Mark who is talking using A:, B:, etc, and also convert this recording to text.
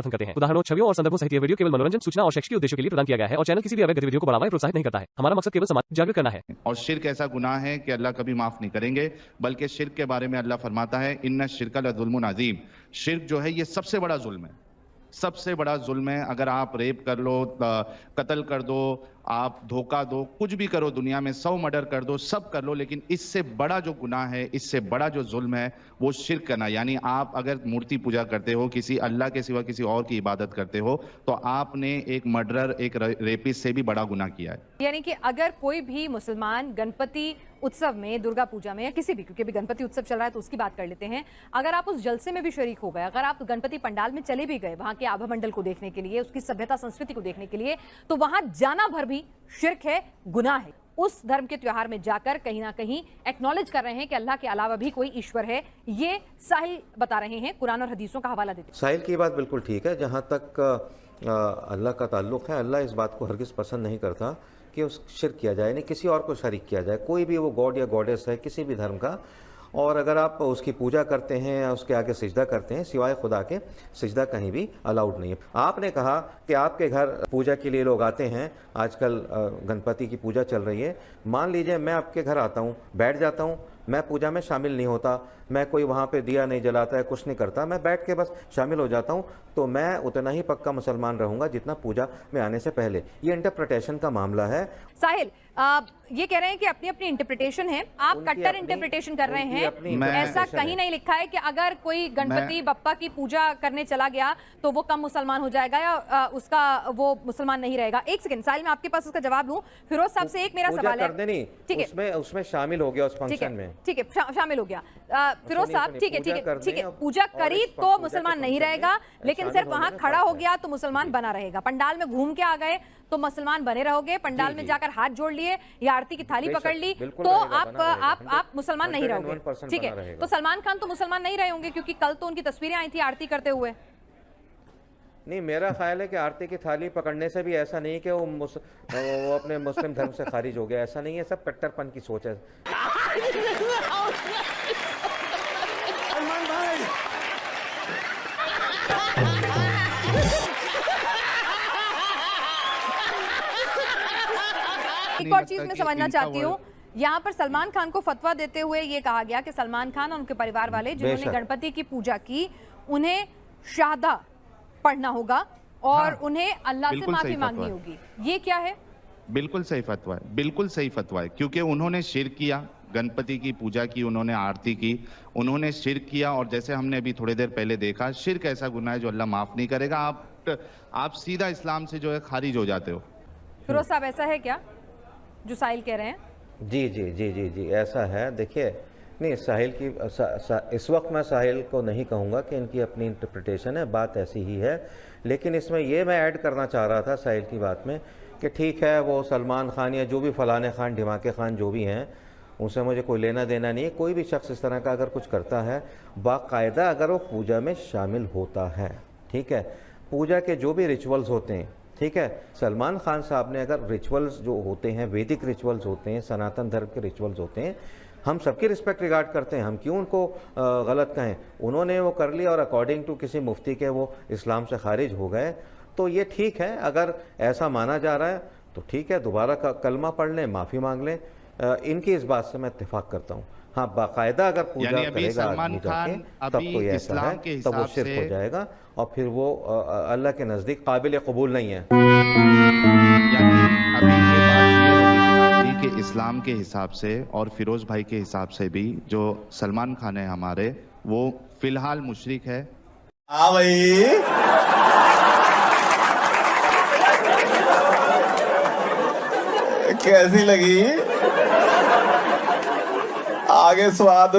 A: समर्थन करते हैं। उदाहरणों, छवियों और संदर्भों सहित यह वीडियो केवल मनोरंजन, सूचना और शैक्षिक उद्देश्यों के लिए प्रदान किया गया है और चैनल किसी भी अवैध गतिविधियों को बढ़ावा या प्रोत्साहित नहीं करता है। हमारा मकसद केवल समाज जागरूक करना है।
B: और शिर्क ऐसा गुनाह है कि अल्लाह कभी माफ नहीं करेंगे, बल्कि शिर्क के बारे में अल्लाह फरमाता है इन्ना शिर्क लज़ुल्मुन अज़ीम। शिर्क जो है ये सबसे बड़ा जुल्म है, सबसे बड़ा जुल्म है। अगर आप रेप कर लो, कत्ल कर दो, आप धोखा दो, कुछ भी करो दुनिया में, 100 मर्डर कर दो, सब कर लो, लेकिन इससे बड़ा जो गुनाह है, इससे बड़ा जो जुल्म है वो शिर्क करना। यानी आप अगर मूर्ति पूजा करते हो, किसी अल्लाह के सिवा किसी और की इबादत करते हो, तो आपने एक मर्डरर, एक रेपिस्ट से भी बड़ा गुनाह किया है।
C: यानी कि अगर कोई भी मुसलमान गणपति उत्सव में, दुर्गा पूजा में या किसी भी, क्योंकि अभी गणपति उत्सव चल रहा है तो उसकी बात कर लेते हैं, अगर आप उस जलसे में भी शरीक हो गए, अगर आप गणपति पंडाल में चले भी गए वहां के आभा मंडल को देखने के लिए, उसकी सभ्यता संस्कृति को देखने के लिए, तो वहां जाना भर भी शिर्क है, गुनाह है। उस धर्म के त्योहार में जाकर कहीं ना कहीं एक्नॉलेज कर रहे हैं कि अल्लाह के अलावा भी कोई ईश्वर है। ये साहिल बता रहे हैं, कुरान और हदीसों का हवाला देते हैं।
D: साहिल की बात बिल्कुल ठीक है। जहाँ तक अल्लाह का ताल्लुक है, अल्लाह इस बात को हरगिज़ पसंद नहीं करता कि उस शिर्क किया जाए, यानी किसी और को शरीक किया जाए, कोई भी वो गॉड या गॉडेस है किसी भी धर्म का। और अगर आप उसकी पूजा करते हैं या उसके आगे सिजदा करते हैं, सिवाय खुदा के सिजदा कहीं भी अलाउड नहीं है। आपने कहा कि आपके घर पूजा के लिए लोग आते हैं, आजकल गणपति की पूजा चल रही है। मान लीजिए मैं आपके घर आता हूँ, बैठ जाता हूँ, मैं पूजा में शामिल नहीं होता, मैं कोई वहाँ पे दिया नहीं जलाता है, कुछ नहीं करता, मैं बैठ के बस शामिल हो जाता हूँ, तो मैं उतना ही पक्का मुसलमान रहूँगा जितना पूजा में आने से पहले। ये इंटरप्रिटेशन का मामला है।
C: साहिल, ये कह रहे हैं कि अपनी अपनी इंटरप्रिटेशन है, आप कट्टर इंटरप्रिटेशन कर रहे हैं। ऐसा कहीं नहीं लिखा है कि अगर कोई गणपति बप्पा की पूजा करने चला गया तो वो कम मुसलमान हो जाएगा या उसका वो मुसलमान नहीं रहेगा। एक सेकंड साहिल, मैं आपके पास उसका जवाब दूं। फिरोज साहब से एक मेरा सवाल है।
D: ठीक है, उसमें शामिल हो गया उस फंक्शन में,
C: ठीक है, शामिल हो गया। फिरोज साहब, ठीक है, पूजा करी तो मुसलमान नहीं रहेगा, लेकिन सिर्फ वहां खड़ा हो गया तो मुसलमान बना रहेगा। पंडाल में घूम के आ गए तो मुसलमान बने रहोगे, पंडाल में जाकर हाथ जोड़ लिए या आरती की थाली पकड़ ली तो आप मुसलमान नहीं रहोगे। ठीक है, तो सलमान खान तो मुसलमान नहीं रहे होंगे, क्योंकि कल तो उनकी तस्वीरें आई थी आरती करते हुए।
D: नहीं, मेरा ख्याल है कि आरती की थाली पकड़ने से भी ऐसा नहीं कि वो अपने मुस्लिम धर्म से खारिज हो गया, ऐसा नहीं है। सब कट्टरपन की सोच है।
C: एक और चीज मैं समझना चाहती हूँ, यहाँ पर सलमान खान को फतवा देते हुए ये कहा गया कि सलमान खान और उनके परिवार वाले जिन्होंने गणपति की पूजा की, उन्हें शाहदा पढ़ना होगा और उन्हें अल्लाह से माफी मांगनी होगी। ये क्या है?
B: बिल्कुल सही फतवा है, बिल्कुल सही फतवा है, क्योंकि उन्होंने शिर्क किया, गणपति की पूजा की, उन्होंने आरती की, उन्होंने शिर्क किया। और जैसे हमने अभी थोड़ी देर पहले देखा, शिर्क ऐसा गुनाह है जो अल्लाह माफ नहीं करेगा। आप सीधा इस्लाम से जो है खारिज हो जाते हो।
C: फिरोज साहब, ऐसा है क्या जो साहिल कह रहे हैं?
D: जी जी जी जी जी ऐसा है। देखिए, नहीं, साहिल की इस वक्त मैं साहिल को नहीं कहूँगा कि इनकी अपनी इंटरप्रिटेशन है, बात ऐसी ही है। लेकिन इसमें ये मैं ऐड करना चाह रहा था साहिल की बात में कि ठीक है, वो सलमान खान या जो भी फलाने खान, ढिमाके खान जो भी हैं, उनसे मुझे कोई लेना देना नहीं है। कोई भी शख्स इस तरह का अगर कुछ करता है, बाकायदा अगर वो पूजा में शामिल होता है, ठीक है, पूजा के जो भी रिचुअल्स होते हैं, ठीक है, सलमान खान साहब ने अगर रिचुअल्स जो होते हैं, वैदिक रिचुअल्स होते हैं, सनातन धर्म के रिचुअल्स होते हैं, हम सबकी रिस्पेक्ट रिगार्ड करते हैं, हम क्यों उनको गलत कहें। उन्होंने वो कर लिया और अकॉर्डिंग टू किसी मुफ्ती के वो इस्लाम से खारिज हो गए, तो ये ठीक है। अगर ऐसा माना जा रहा है तो ठीक है, दोबारा कलमा पढ़ लें, माफ़ी मांग लें। इनकी इस बात से मैं इत्तेफाक करता हूँ। हाँ, बाकायदा अगर पूजा करेगा आदमी जाके, तब तो ये ऐसा है, तब वो शिर्क हो जाएगा और फिर वो अल्लाह के नज़दीक काबिल कबूल नहीं है।
B: अभी ये बात ये कि इस्लाम के हिसाब से और फिरोज भाई के हिसाब से भी जो सलमान खान है हमारे, वो फिलहाल मुशरिक है।
E: हाँ भाई, कैसी लगी? आगे स्वाद